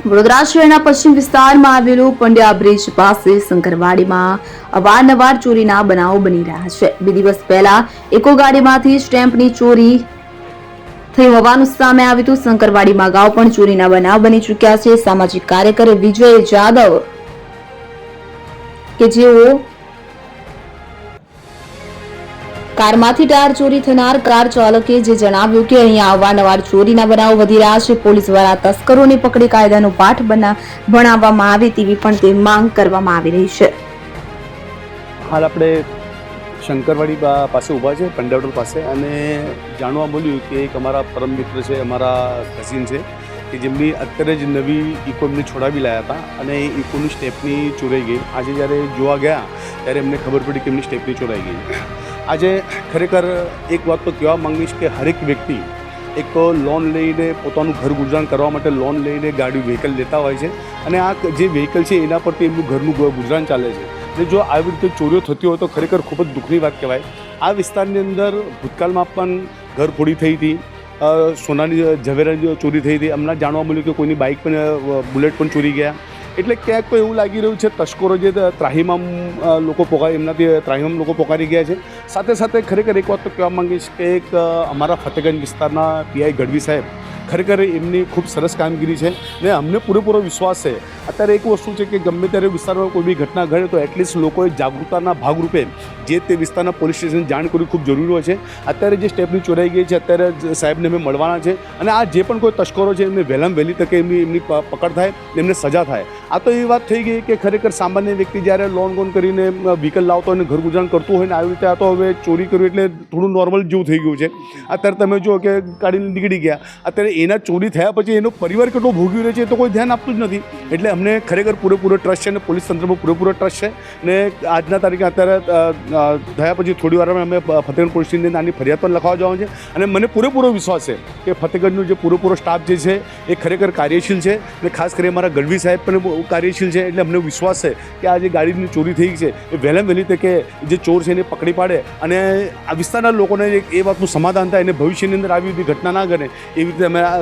વડોદરા શહેરના પશ્ચિમ વિસ્તારમાં આવેલું પંડ્યા બ્રિજ પાસે શંકરવાડીમાં અવારનવાર ચોરીના બનાવો બની રહ્યા છે। 2 દિવસ પહેલા ઇકો ગાડીમાંથી સ્ટેમ્પની ચોરી થઈ હોવાનું સામે આવ્યું હતું। શંકરવાડીમાં અગાઉ પણ ચોરીના બનાવ બની ચૂક્યા છે। સામાજિક કાર્યકર વિજય જાદવ કે જેઓ કારમાંથી ટાયર ચોરી થનાર કાર ચાલકે જે જણાવ્યું કે અહીંયા અવારનવાર ચોરીના બનાવો વધી રહ્યા છે। પોલીસ દ્વારા તસ્કરોને પકડી કાયદાનો પાઠ ભણાવવામાં આવે તેવી પણ તે માંગ કરવામાં આવી રહી છે। હાલ આપણે શંકરવાડી પાસે ઊભા છે, પંડ્યા રોડ પાસે, અને જાણવા મળ્યું કે એક અમારા પરમ મિત્ર છે, અમારા કઝિન છે, કે જેમની અત્યારે જ નવી ઇકો એમને છોડાવી લાયા હતા અને એ ઇકોની સ્ટેપની ચોરાઈ ગઈ। આજે જ્યારે જોવા ગયા ત્યારે એમને ખબર પડી કે એમની સ્ટેપની ચોરાઈ ગઈ। આજે ખરેખર એક વાત તો કહેવા માંગીશ કે હરેક વ્યક્તિ એક તો લોન લઈને પોતાનું ઘર ગુજરાન કરવા માટે લોન લઈને ગાડી વ્હીકલ લેતા હોય છે, અને આ જે વ્હીકલ છે એના પરથી એમનું ઘરનું ગુજરાન ચાલે છે। અને જો આવી રીતે ચોરીઓ થતી હોય તો ખરેખર ખૂબ જ દુઃખની વાત કહેવાય। આ વિસ્તારની અંદર ભૂતકાળમાં પણ ઘર ફોડી થઈ હતી, સોનાની ઝવેરાની ચોરી થઈ હતી, હમણાં જાણવા મળ્યું કે કોઈની બાઇક પણ બુલેટ પણ ચોરી ગયા। એટલે ક્યાંક તો એવું લાગી રહ્યું છે તસ્કરો જે ત્રાહિમામ લોકો એમનાથી ત્રાહિમામ લોકો પોકારી ગયા છે। સાથે સાથે ખરેખર એક વાત તો કહેવા માંગીશ કે એક અમારા ફતેગંજ વિસ્તારના પીઆઈ ગઢવી સાહેબ, ખરેખર એમની ખૂબ સરસ કામગીરી છે ને અમને પૂરેપૂરો વિશ્વાસ છે। અત્યારે એક વસ્તુ છે કે ગમે ત્યારે વિસ્તારમાં કોઈ બી ઘટના ઘટે તો એટલીસ્ટ લોકોએ જાગૃતતાના ભાગરૂપે જે તે વિસ્તારના પોલીસ સ્ટેશન જાણ કરવી ખૂબ જરૂરી હોય છે। અત્યારે જે સ્ટેપની ચોરાઈ ગઈ છે, અત્યારે સાહેબને અમે મળવાના છે, અને આ જે પણ કોઈ તસ્કરો છે એમને વહેલામાં વહેલી તકે એમની પકડ થાય, એમને સજા થાય। આ તો એવી વાત થઈ ગઈ કે ખરેખર સામાન્ય વ્યક્તિ જ્યારે લોન કરીને વ્હીકલ લાવતો હોય અને ઘર ગુજરાન કરતું હોય ને આવી રીતે આ તો હવે ચોરી કરવી એટલે થોડું નોર્મલ જેવું થઈ ગયું છે। અત્યારે તમે જુઓ કે ગાડીને નીકળી ગયા, અત્યારે એના ચોરી થયા પછી એનો પરિવાર કેટલો ભોગવી રહ્યો છે એ તો કોઈ ધ્યાન આપતું જ નથી। એટલે અમને ખરેખર પૂરેપૂરો ટ્રસ્ટ છે અને પોલીસ તંત્રમાં પૂરેપૂરો ટ્રસ્ટ છે, ને આજના તારીખે અત્યારે થયા પછી થોડી વારમાં અમે ફતેગંજ પોલીસ સ્ટેશનની નાની ફરિયાદ પણ લખવા જવાનું છે, અને મને પૂરેપૂરો વિશ્વાસ છે કે ફતેગંજનો જે પૂરેપૂરો સ્ટાફ જે છે એ ખરેખર કાર્યશીલ છે, અને ખાસ કરી અમારા ગઢવી સાહેબ પણ કાર્યશીલ છે। એટલે અમને વિશ્વાસ છે કે આ જે ગાડીની ચોરી થઈ છે એ વહેલામાં વહેલી તકે જે ચોર છે એને પકડી પાડે, અને આ વિસ્તારના લોકોને એ વાતનું સમાધાન થાય અને ભવિષ્યની અંદર આવી બધી ઘટના ના બને એવી રીતે અમે